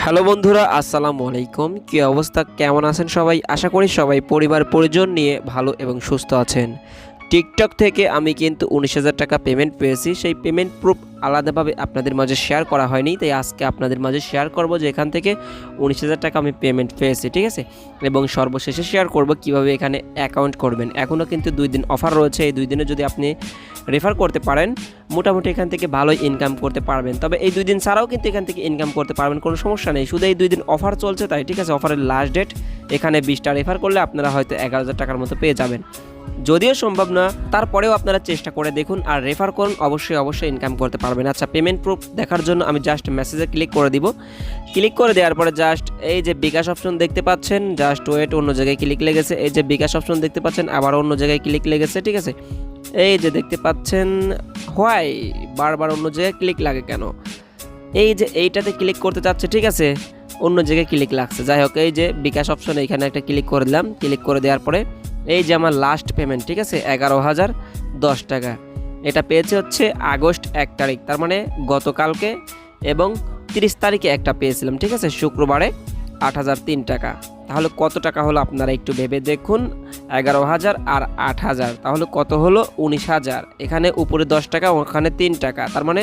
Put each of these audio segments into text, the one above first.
Hello বন্ধুরা, আসসালামু আলাইকুম। কী অবস্থা, কেমন আছেন সবাই? আশা করি সবাই পরিবার পরিজন নিয়ে ভালো এবং সুস্থ আছেন। টিকটক থেকে আমি কিন্তু ১৯,০০০ টাকা পেমেন্ট পেয়েছি। সেই পেমেন্ট প্রুফ আলাদাভাবে আপনাদের মাঝে শেয়ার করা হয়নি, তাই আজকে আপনাদের মাঝে শেয়ার করব যে এখান থেকে ১৯,০০০ টাকা আমি পেমেন্ট পেয়েছি, ঠিক আছে? এবং সর্বশেষে শেয়ার করব কিভাবে এখানে অ্যাকাউন্ট করবেন। এখনও কিন্তু 2 দিন অফার রয়েছে। এই 2 দিনে যদি আপনি রেফার করতে পারেন, মোটামুটি এখান থেকে ভালোই ইনকাম করতে পারবেন। তবে এই 2 দিন ছাড়াও কিন্তু এখান থেকে ইনকাম করতে পারবেন, কোনো সমস্যা নেই। শুধু এই 2 দিন অফার চলছে তাই, ঠিক আছে? অফারের লাস্ট ডেট। এখানে 20টা রেফার করলে আপনারা হয়তো 11,000 টাকার মতো পেয়ে যাবেন। যদিও সম্ভব না, তারপরেও আপনারা চেষ্টা করে দেখুন আর রেফার করুন, অবশ্যই ইনকাম করতে পারবেন। আচ্ছা, পেমেন্ট প্রুফ দেখার জন্য আমি জাস্ট মেসেজে ক্লিক করে দিব। ক্লিক করে দেওয়ার পরে জাস্ট এই যে বিকাশ অপশন দেখতে পাচ্ছেন, জাস্ট ওয়েট, অন্য জায়গায় ক্লিক লেগেছে। এই যে বিকাশ অপশন দেখতে পাচ্ছেন, আবার অন্য জায়গায় ক্লিক লেগেছে, ঠিক আছে? এই যে দেখতে পাচ্ছেন, হোয়াই বারবার অন্য জায়গায় ক্লিক লাগে কেন? এই যে এইটাতে ক্লিক করতে চাচ্ছে, ঠিক আছে, অন্য জায়গায় ক্লিক লাগছে। যাই হোক, এই যে বিকাশ অপশন, এইখানে একটা ক্লিক করে দিলাম। ক্লিক করে দেওয়ার পরে এই যে আমার লাস্ট পেমেন্ট, ঠিক আছে, 11,010 টাকা। এটা পেয়েছে হচ্ছে আগস্ট 1 তারিখ, তার মানে গতকালকে, এবং 30 তারিখে একটা পেয়েছিলাম, ঠিক আছে, শুক্রবারে 8,003 টাকা। তাহলে কত টাকা হলো আপনারা একটু ভেবে দেখুন। 11,000 আর 8,000, তাহলে কত হলো? 19,000। এখানে উপরে 10 টাকা, ওখানে 3 টাকা, তার মানে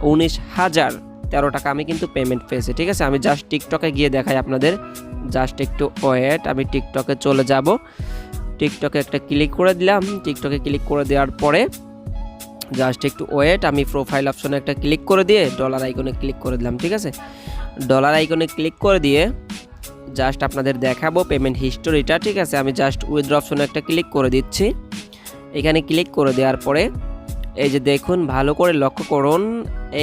19,013 টাকা আমি কিন্তু পেমেন্ট পেয়েছি, ঠিক আছে? আমি জাস্ট টিকটকে গিয়ে দেখাই আপনাদের। জাস্ট একটু ওয়েট, আমি টিকটকে চলে যাব। টিকটকে একটা ক্লিক করে দিলাম। টিকটকে ক্লিক করে দেওয়ার পরে জাস্ট একটু ওয়েট, আমি প্রোফাইল অপশনে একটা ক্লিক করে দিয়ে ডলার আইকনে ক্লিক করে দিলাম, ঠিক আছে? ডলার আইকনে ক্লিক করে দিয়ে জাস্ট আপনাদের দেখাবো পেমেন্ট হিস্টোরিটা, ঠিক আছে? আমি জাস্ট উইথড্র অপশনে একটা ক্লিক করে দিচ্ছি। এখানে ক্লিক করে দেওয়ার পরে এই যে দেখুন, ভালো করে লক্ষ্য করুন,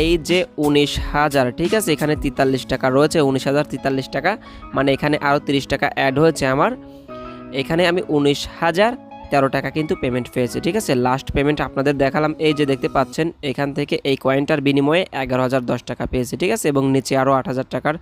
এই যে 19,000, ঠিক আছে, এখানে 43 টাকা রয়েছে। 19,043 টাকা, মানে এখানে আরও 30 টাকা অ্যাড হয়েছে আমার। এখানে আমি 19,013 টাকা কিন্তু পেমেন্ট পেয়েছি, ঠিক আছে? লাস্ট পেমেন্ট আপনাদের দেখালাম। এই যে দেখতে পাচ্ছেন, এখান থেকে এই কয়েনটার বিনিময়ে 11,010 টাকা পেয়েছি, ঠিক আছে? এবং নিচে আরও 8,000 টাকার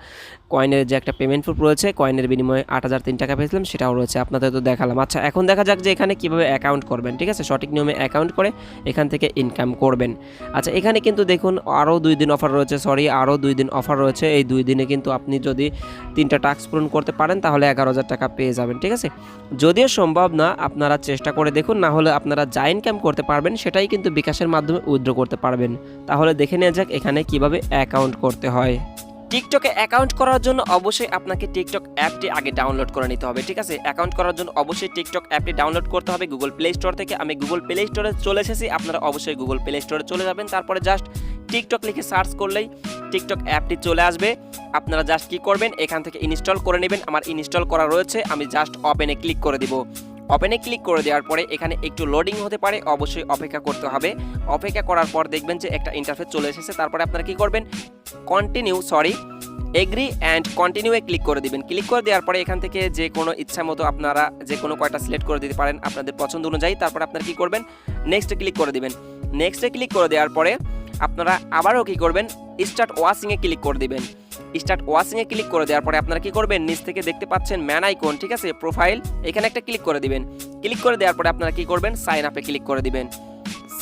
কয়েনের যে একটা পেমেন্ট প্রুফ রয়েছে, কয়েনের বিনিময়ে 8,003 টাকা পেয়েছিলাম, সেটাও রয়েছে, আপনাদের তো দেখালাম। আচ্ছা, এখন দেখা যাক যে এখানে কীভাবে অ্যাকাউন্ট করবেন, ঠিক আছে? সঠিক নিয়মে অ্যাকাউন্ট করে এখান থেকে ইনকাম করবেন। আচ্ছা, এখানে কিন্তু দেখুন আরও 2 দিন অফার রয়েছে, আরও 2 দিন অফার রয়েছে। এই 2 দিনে কিন্তু আপনি যদি 3টা টাস্ক পূরণ করতে পারেন তাহলে 11,000 টাকা পেয়ে যাবেন, ঠিক আছে? যদিও সম্ভব না, আপনারা চেষ্টা করে দেখুন, না হলে আপনারা যা ইনকাম করতে পারবেন সেটাই কিন্তু বিকাশের মাধ্যমে উইথড্র করতে পারবেন। তাহলে দেখে নেওয়া যাক এখানে কিভাবে অ্যাকাউন্ট করতে হয়। টিকটকে অ্যাকাউন্ট করার জন্য অবশ্যই আপনাকে টিকটক অ্যাপটি আগে ডাউনলোড করে নিতে হবে, ঠিক আছে? অ্যাকাউন্ট করার জন্য অবশ্যই টিকটক অ্যাপটি ডাউনলোড করতে হবে গুগল প্লে স্টোর থেকে। আমি গুগল প্লে স্টোরে চলে এসেছি, আপনারা অবশ্যই গুগল প্লে স্টোরে চলে যাবেন। তারপরে জাস্ট টিকটক লিখে সার্চ করলেই টিকটক অ্যাপটি চলে আসবে। আপনারা জাস্ট কী করবেন, এখান থেকে ইনস্টল করে নেবেন। আমার ইনস্টল করা রয়েছে, আমি জাস্ট ওপেনে ক্লিক করে দিব। ওপেনে ক্লিক করে দেওয়ার পরে এখানে একটু লোডিং হতে পারে, অবশ্যই অপেক্ষা করতে হবে। অপেক্ষা করার পর দেখবেন যে একটা ইন্টারফেস চলে এসেছে। তারপরে আপনারা কী করবেন, এগ্রি অ্যান্ড কন্টিনিউয়ে ক্লিক করে দিবেন। ক্লিক করে দেওয়ার পরে এখান থেকে যে কোনো ইচ্ছা মতো আপনারা যে কোনো কয়টা সিলেক্ট করে দিতে পারেন আপনাদের পছন্দ অনুযায়ী। তারপরে আপনারা কী করবেন, নেক্সটে ক্লিক করে দিবেন। নেক্সটে ক্লিক করে দেওয়ার পরে আপনারা আবারও কী করবেন, স্টার্ট ওয়াচিংয়ে ক্লিক করে দিবেন। স্টার্ট ওয়াচিংয়ে ক্লিক করে দেওয়ার পরে আপনারা কী করবেন, নিচ থেকে দেখতে পাচ্ছেন ম্যান আইকন, ঠিক আছে, প্রোফাইল, এখানে একটা ক্লিক করে দিবেন। ক্লিক করে দেওয়ার পরে আপনারা কী করবেন, সাইন আপে ক্লিক করে দিবেন।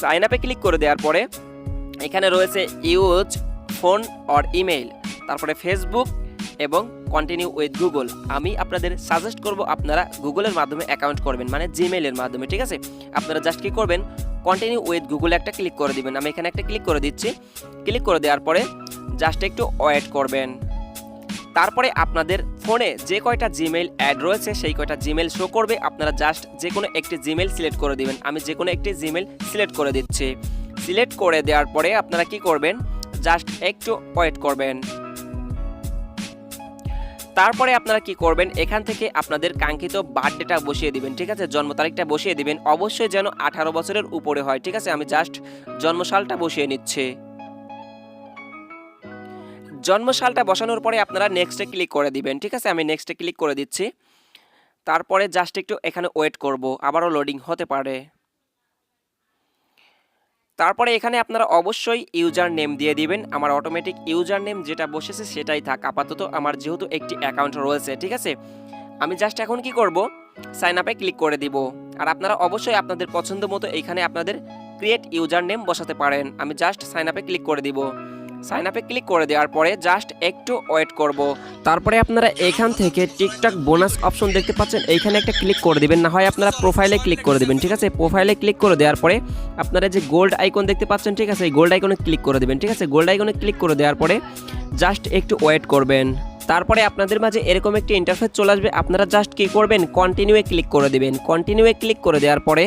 সাইন আপে ক্লিক করে দেওয়ার পরে এখানে রয়েছে ইউজ ফোন অর ইমেইল, তারপরে ফেসবুক এবং কন্টিনিউ উইথ গুগল। আমি আপনাদের সাজেস্ট করব আপনারা গুগলের মাধ্যমে অ্যাকাউন্ট করবেন, মানে জিমেইলের মাধ্যমে, ঠিক আছে? আপনারা জাস্ট কী করবেন, কন্টিনিউ উইথ গুগলে একটা ক্লিক করে দিবেন। আমি এখানে একটা ক্লিক করে দিচ্ছি। ক্লিক করে দেওয়ার পরে জাস্ট একটু ওয়েট করবেন। তারপরে আপনাদের ফোনে যে কয়টা জিমেইল অ্যাড রয়েছে সেই কয়টা জিমেইল শো করবে। আপনারা জাস্ট যে কোনো একটি জিমেইল সিলেক্ট করে দিবেন। আমি যে কোনো একটি জিমেইল সিলেক্ট করে দিচ্ছি। সিলেক্ট করে দেওয়ার পরে আপনারা কি করবেন, জাস্ট একটু ওয়েট করবেন। তারপরে আপনারা কি করবেন, এখান থেকে আপনাদের কাঙ্ক্ষিত বার্থডেটা বসিয়ে দিবেন, ঠিক আছে? জন্ম তারিখটা বসিয়ে দিবেন, অবশ্যই যেন 18 বছরের উপরে হয়, ঠিক আছে? আমি জাস্ট জন্মসালটা বসিয়ে নিচ্ছি। জন্মসালটা বসানোর পরে আপনারা নেক্সটে ক্লিক করে দিবেন, ঠিক আছে? আমি নেক্সটে ক্লিক করে দিচ্ছি। তারপরে জাস্ট একটু এখানে ওয়েট করব, আবারও লোডিং হতে পারে। তারপরে এখানে আপনারা অবশ্যই ইউজার নেম দিয়ে দিবেন। আমার অটোমেটিক ইউজার নেম যেটা বসেছে সেটাই থাক আপাতত, আমার যেহেতু একটি অ্যাকাউন্ট রয়েছে, ঠিক আছে? আমি জাস্ট এখন কি করব, সাইন আপে ক্লিক করে দিব। আর আপনারা অবশ্যই আপনাদের পছন্দ মতো এখানে আপনাদের ক্রিয়েট ইউজার নেম বসাতে পারেন। আমি জাস্ট সাইন আপে ক্লিক করে দিব। সাইন আপে ক্লিক করে দেওয়ার পরে জাস্ট একটু ওয়েট করব। তারপরে আপনারা এখান থেকে টিকটক বোনাস অপশন দেখতে পাচ্ছেন, এইখানে একটা ক্লিক করে দিবেন, না হয় আপনারা প্রোফাইলে ক্লিক করে দিবেন। ঠিক আছে, প্রোফাইলে ক্লিক করে দেওয়ার পরে আপনারা যে গোল্ড আইকন দেখতে পাচ্ছেন, ঠিক আছে, এই গোল্ড আইকনে ক্লিক করে দিবেন। ঠিক আছে, গোল্ড আইকনে ক্লিক করে দেওয়ার পরে জাস্ট একটু ওয়েট করবেন। তারপরে আপনাদের মাঝে এরকম একটি ইন্টারফেস চলে আসবে, আপনারা জাস্ট কী করবেন, কন্টিনিউয়ে ক্লিক করে দিবেন। কন্টিনিউয়ে ক্লিক করে দেওয়ার পরে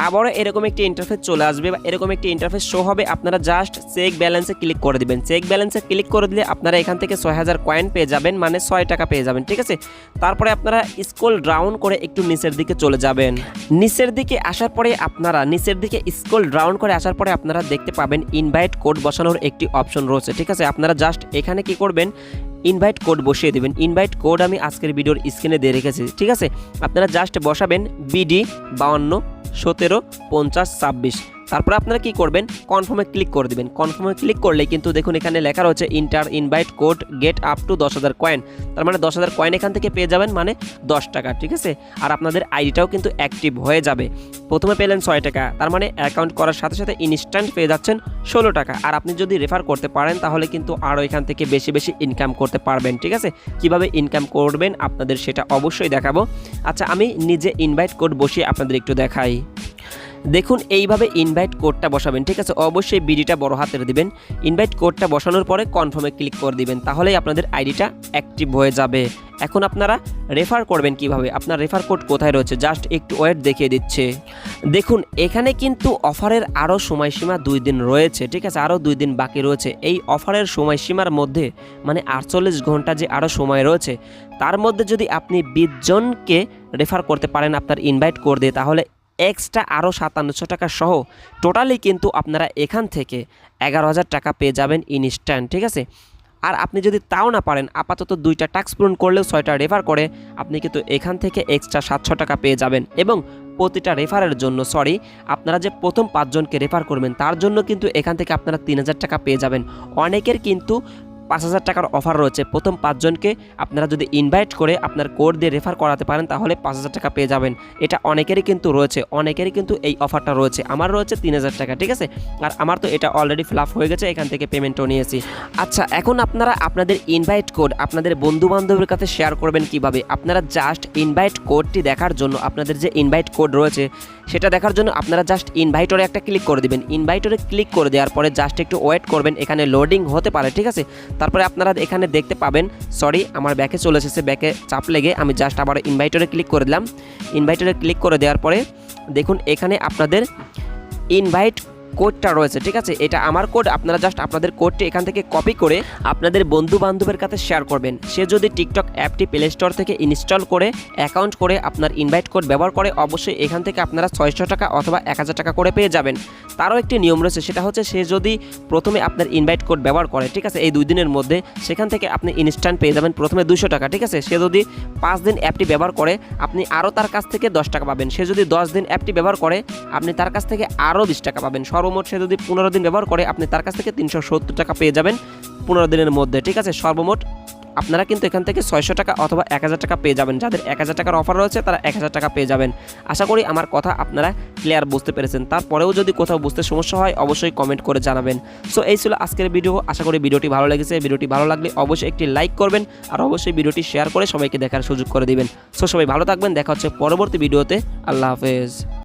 আবারও এরকম একটি ইন্টারফেস চলে আসবে বা এরকম একটি ইন্টারফেস শো হবে, আপনারা জাস্ট চেক ব্যালেন্সে ক্লিক করে দিবেন। চেক ব্যালেন্সে ক্লিক করে দিলে আপনারা এখান থেকে 6000 কয়েন পেয়ে যাবেন, মানে 6 টাকা পেয়ে যাবেন। ঠিক আছে, তারপরে আপনারা স্ক্রল ডাউন করে একটু নিচের দিকে চলে যাবেন। নিচের দিকে আসার পরে আপনারা নিচের দিকে স্ক্রল ডাউন করে আসার পরে আপনারা দেখতে পাবেন ইনভাইট কোড বসানোর একটি অপশন রয়েছে। ঠিক আছে, আপনারা জাস্ট এখানে কি করবেন, ইনভাইট কোড বসিয়ে দেবেন। ইনভাইট কোড আমি আজকের ভিডিওর স্ক্রিনে দিয়ে রেখেছি। ঠিক আছে, আপনারা জাস্ট বসাবেন BD 52 17 50 26। তারপরে আপনারা কি করবেন, কনফার্মে ক্লিক করে দিবেন। কনফার্মে ক্লিক করলে কিন্তু দেখুন এখানে লেখা রয়েছে inter invite code get up to 10,000 coin, তার মানে 10,000 কয়েন এখান থেকে পেয়ে যাবেন, মানে 10 টাকা। ঠিক আছে, আর আপনাদের আইডিটাও কিন্তু অ্যাক্টিভ হয়ে যাবে। প্রথমে পেলেন 6 টাকা, তার মানে অ্যাকাউন্ট করার সাথে সাথে ইনস্ট্যান্ট পেয়ে যাচ্ছেন 16 টাকা। আর আপনি যদি রেফার করতে পারেন তাহলে কিন্তু আরও এখান থেকে বেশি বেশি ইনকাম করতে পারবেন। ঠিক আছে, কিভাবে ইনকাম করবেন আপনাদের সেটা অবশ্যই দেখাবো। আচ্ছা, আমি নিজে ইনভাইট কোড বসিয়ে আপনাদের একটু দেখাই। দেখুন এইভাবে ইনভাইট কোডটা বসাবেন। ঠিক আছে, অবশ্যই BDটা বড় হাতের দিবেন। ইনভাইট কোডটা বসানোর পরে কনফার্মে ক্লিক করে দিবেন, তাহলেই আপনাদের আইডিটা অ্যাক্টিভ হয়ে যাবে। এখন আপনারা রেফার করবেন কিভাবে, আপনার রেফার কোড কোথায় রয়েছে, জাস্ট একটু ওয়েট দেখিয়ে দিচ্ছে। দেখুন এখানে কিন্তু অফারের আরও সময়সীমা 2 দিন রয়েছে। ঠিক আছে, আরও 2 দিন বাকি রয়েছে। এই অফারের সময়সীমার মধ্যে মানে 48 ঘন্টা যে আরও সময় রয়েছে, তার মধ্যে যদি আপনি 20 জনকে রেফার করতে পারেন আপনার ইনভাইট কোড দিয়ে, তাহলে এক্সট্রা আরও 5700 টাকা সহ টোটালি কিন্তু আপনারা এখান থেকে 11,000 টাকা পেয়ে যাবেন ইনস্ট্যান্ট। ঠিক আছে, আর আপনি যদি তাও না পারেন, আপাতত 2টা টাস্ক পূরণ করলেও 6টা রেফার করে আপনি কিন্তু এখান থেকে এক্সট্রা 700 টাকা পেয়ে যাবেন। এবং প্রতিটা রেফারের জন্য আপনারা যে প্রথম 5 জনকে রেফার করবেন তার জন্য কিন্তু এখান থেকে আপনারা 3000 টাকা পেয়ে যাবেন। অনেকের কিন্তু 5000 টাকার অফার রয়েছে, প্রথম 5 জনকে আপনারা যদি ইনভাইট করে আপনার কোড দিয়ে রেফার করাতে পারেন তাহলে 5000 টাকা পেয়ে যাবেন। এটা অনেকেরই কিন্তু রয়েছে, অনেকেরই কিন্তু এই অফারটা রয়েছে। আমার রয়েছে 3000 টাকা। ঠিক আছে, আর আমার তো এটা অলরেডি ফিল আপ হয়ে গেছে, এখান থেকে পেমেন্টও নিয়েছি। আচ্ছা, এখন আপনারা আপনাদের ইনভাইট কোড আপনাদের বন্ধু বান্ধবের কাছে শেয়ার করবেন কিভাবে, আপনারা জাস্ট ইনভাইট কোডটি দেখার জন্য আপনাদের যে ইনভাইট কোড রয়েছে সেটা দেখার জন্য আপনারা জাস্ট ইনভাইটরে একটা ক্লিক করে দিবেন। ইনভাইটরে ক্লিক করে দেওয়ার পরে জাস্ট একটু ওয়েট করবেন, এখানে লোডিং হতে পারে। ঠিক আছে, তারপরে আপনারা এখানে দেখতে পাবেন, আমার ব্যাকে চলে এসেছে, ব্যাকে চাপ লেগে আমি জাস্ট আবার ইনভাইটরে ক্লিক করে দিলাম। ইনভাইটরে ক্লিক করে দেওয়ার পরে দেখুন এখানে আপনাদের ইনভাইট কোডটা রয়েছে। ঠিক আছে, এটা আমার কোড, আপনারা জাস্ট আপনাদের কোডটি এখান থেকে কপি করে আপনাদের বন্ধু বান্ধবের কাছে শেয়ার করবেন। সে যদি টিকটক অ্যাপটি প্লে স্টোর থেকে ইনস্টল করে অ্যাকাউন্ট করে আপনার ইনভাইট কোড ব্যবহার করে, অবশ্যই এখান থেকে আপনারা 600 টাকা অথবা 1000 টাকা করে পেয়ে যাবেন। তারও একটি নিয়ম রয়েছে, সেটা হচ্ছে সে যদি প্রথমে আপনার ইনভাইট কোড ব্যবহার করে, ঠিক আছে, এই 2 দিনের মধ্যে, সেখান থেকে আপনি ইনস্ট্যান্ট পেয়ে যাবেন প্রথমে 200 টাকা। ঠিক আছে, সে যদি 5 দিন অ্যাপটি ব্যবহার করে আপনি আরও তার কাছ থেকে 10 টাকা পাবেন। সে যদি 10 দিন অ্যাপটি ব্যবহার করে আপনি তার কাছ থেকে আরও 20 টাকা পাবেন। সর্বমোট সে যদি 15 দিন ব্যবহার করে আপনি তার কাছ থেকে 370 টাকা পেয়ে যাবেন 15 দিনের মধ্যে। ঠিক আছে, সর্বমোট আপনারা কিন্তু এখান থেকে 600 টাকা অথবা 1000 টাকা পেয়ে যাবেন। যাদের 1000 টাকার অফার রয়েছে তারা 1000 টাকা পেয়ে যাবেন। আশা করি আমার কথা আপনারা ক্লিয়ার বুঝতে পেরেছেন। তারপরেও যদি কোথাও বুঝতে সমস্যা হয় অবশ্যই কমেন্ট করে জানাবেন। সো এই ছিল আজকের ভিডিও। আশা করি ভিডিওটি ভালো লেগেছে। ভিডিওটি ভালো লাগলে অবশ্যই একটি লাইক করবেন আর অবশ্যই ভিডিওটি শেয়ার করে সবাইকে দেখার সুযোগ করে দিবেন। সো সবাই ভালো থাকবেন, দেখা হচ্ছে পরবর্তী ভিডিওতে। আল্লাহ হাফেজ।